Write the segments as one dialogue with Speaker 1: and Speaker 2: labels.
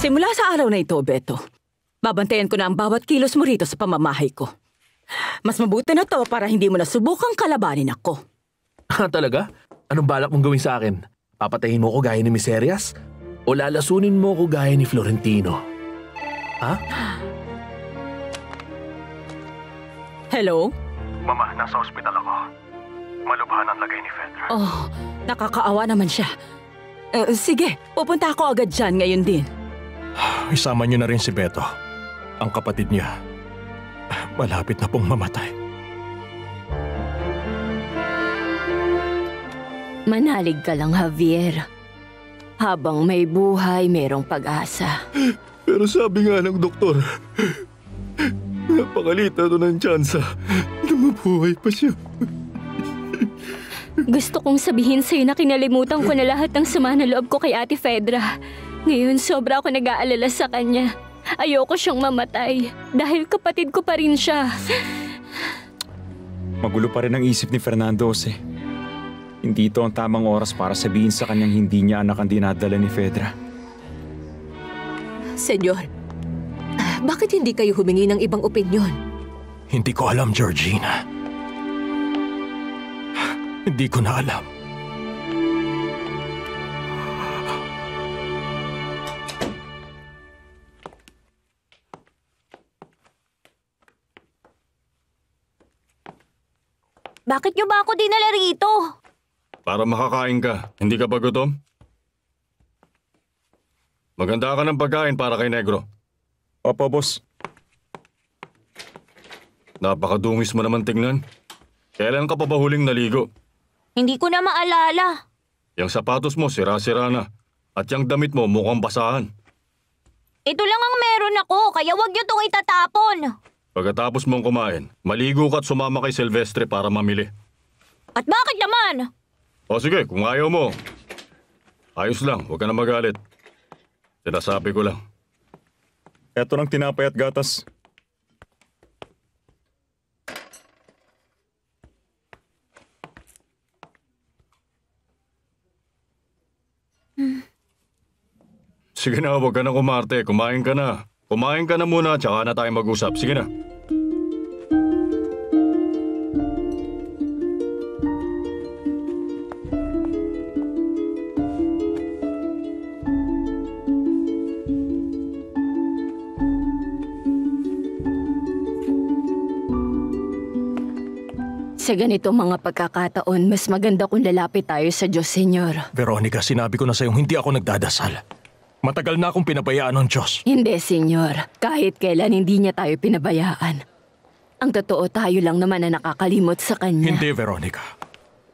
Speaker 1: Simula sa araw na ito, Beto, babantayan ko na ang bawat kilos mo rito sa pamamahay ko. Mas mabuti na to para hindi mo nasubukang kalabanin ako.
Speaker 2: Talaga? Anong balak mong gawin sa akin? Papatayin mo ko gaya ni Miserias? O lalasunin mo ko gaya ni Florentino? Ha?
Speaker 1: Hello?
Speaker 3: Mama, nasa ospital ako. Malubhan ang lagay ni Fedra.
Speaker 1: Oh, nakakaawa naman siya. Sige, pupunta ako agad dyan ngayon din.
Speaker 4: Isama niyo na rin si Beto. Ang kapatid niya. Malapit na pong mamatay.
Speaker 5: Manalig ka lang, Javier. Habang may buhay, merong pag-asa.
Speaker 4: Pero sabi nga ng doktor, napakalita to ng tsansa na mabuhay pa siya.
Speaker 5: Gusto kong sabihin sa'yo na kinalimutan ko na lahat ng sama na loob ko kay Ate Fedra. Ngayon, sobra ako nag-aalala sa kanya. Ayoko siyang mamatay dahil kapatid ko pa rin siya.
Speaker 6: Magulo pa rin ang isip ni Fernando, Jose. Hindi ito ang tamang oras para sabihin sa kanyang hindi niya anak ang dinadala ni Fedra.
Speaker 7: Senyor, bakit hindi kayo humingi ng ibang opinyon?
Speaker 4: Hindi ko alam, Georgina. Hindi ko na alam.
Speaker 5: Bakit niyo ba ako dinala rito?
Speaker 8: Para makakain ka. Hindi ka ba gutom? Maganda ka ng pagkain para kay Negro.
Speaker 6: Opo, boss.
Speaker 8: Napakadungis mo naman tingnan. Kailan ka pa ba huling naligo?
Speaker 5: Hindi ko na maalala.
Speaker 8: Yang sapatos mo sira-sira na. At yung damit mo mukhang basahan.
Speaker 5: Ito lang ang meron ako, kaya wag niyo tong itatapon.
Speaker 8: Pagkatapos mong kumain, maligo ka at sumama kay Silvestre para mamili.
Speaker 5: At bakit naman?
Speaker 8: O sige, kung ayaw mo. Ayos lang, huwag ka na magalit. Sinasabi ko lang.
Speaker 6: Eto ng tinapay at gatas.
Speaker 8: Sige na, huwag ka na kumarte. Kumain ka na. Kumain ka na muna, tsaka na tayo mag-usap. Sige na.
Speaker 5: Sa ganito mga pagkakataon, mas maganda kung lalapit tayo sa Diyos, Senyor.
Speaker 4: Veronica, sinabi ko na sa'yong hindi ako nagdadasal. Matagal na akong pinabayaan ng Diyos.
Speaker 5: Hindi, Senyor. Kahit kailan hindi niya tayo pinabayaan. Ang totoo, tayo lang naman na nakakalimot sa Kanya.
Speaker 4: Hindi, Veronica.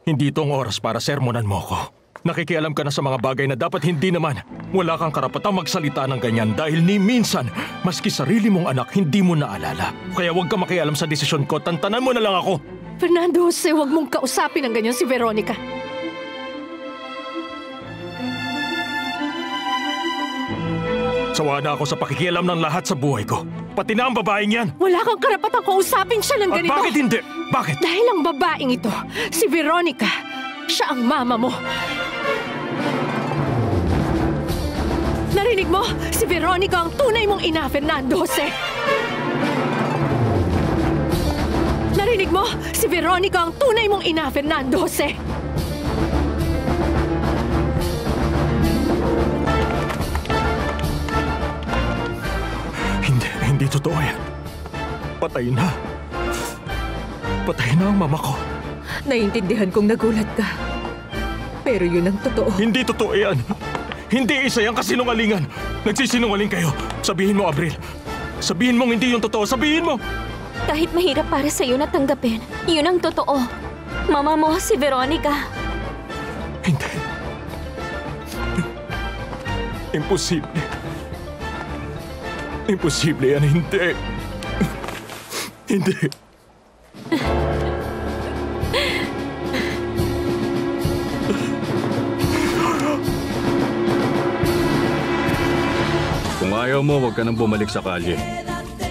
Speaker 4: Hindi itong oras para sermonan mo ko. Nakikialam ka na sa mga bagay na dapat hindi naman. Wala kang karapatang magsalita ng ganyan dahil ni minsan, maski sarili mong anak, hindi mo naalala. Kaya huwag ka makialam sa desisyon ko, tantanan mo na lang ako.
Speaker 7: Fernando Jose, huwag mong kausapin ng ganyan si Veronica.
Speaker 4: Sawa na ako sa pakikialam ng lahat sa buhay ko. Pati na ang babaeng yan.
Speaker 7: Wala kang karapatang kausapin siya ng ganito.
Speaker 4: At bakit hindi? Bakit?
Speaker 7: Dahil ang babaeng ito, si Veronica, siya ang mama mo. Narinig mo? Si Veronica ang tunay mong ina, Fernando Jose. Narinig mo? Si Veronica ang tunay mong ina, Fernando Jose.
Speaker 4: Hindi totoo yan. Patay na. Patay na ang mama ko.
Speaker 7: Naiintindihan kong nagulat ka. Pero yun ang totoo.
Speaker 4: Hindi totoo yan. Hindi isa yung kasinungalingan. Nagsisinungaling kayo. Sabihin mo, Abril. Sabihin mong hindi yung totoo. Sabihin mo!
Speaker 5: Kahit mahirap para sa'yo na tanggapin, yun ang totoo. Mama mo, si Veronica.
Speaker 4: Hindi. Imposible. Imposible yan. Hindi. Hindi.
Speaker 8: Kung ayaw mo, huwag ka nang bumalik sa kalye.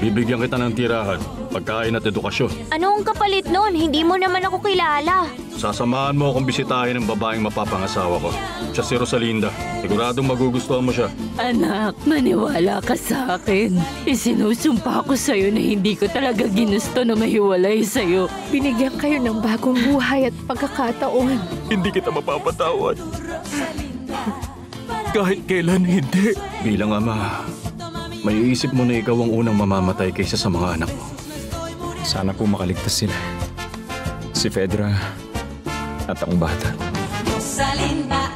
Speaker 8: Bibigyan kita ng tirahan, pagkain at edukasyon.
Speaker 5: Ano ang kapalit nun? Hindi mo naman ako kilala.
Speaker 8: sasamahan mo akong bisitahin ng babaeng mapapangasawa ko. Siya si Rosalinda. Siguradong magugustuhan mo siya.
Speaker 5: Anak, maniwala ka sa akin. Isinusumpa ko sa'yo na hindi ko talaga ginusto na mahiwalay sa'yo.
Speaker 7: Binigyan kayo ng bagong buhay at pagkakataon.
Speaker 4: Hindi kita mapapatawad. Kahit kailan hindi.
Speaker 8: Bilang ama, may isip mo na ikaw ang unang mamamatay kaysa sa mga anak mo.
Speaker 6: Sana po makaligtas sila. Si Fedra at ang bata.
Speaker 9: Rosalinda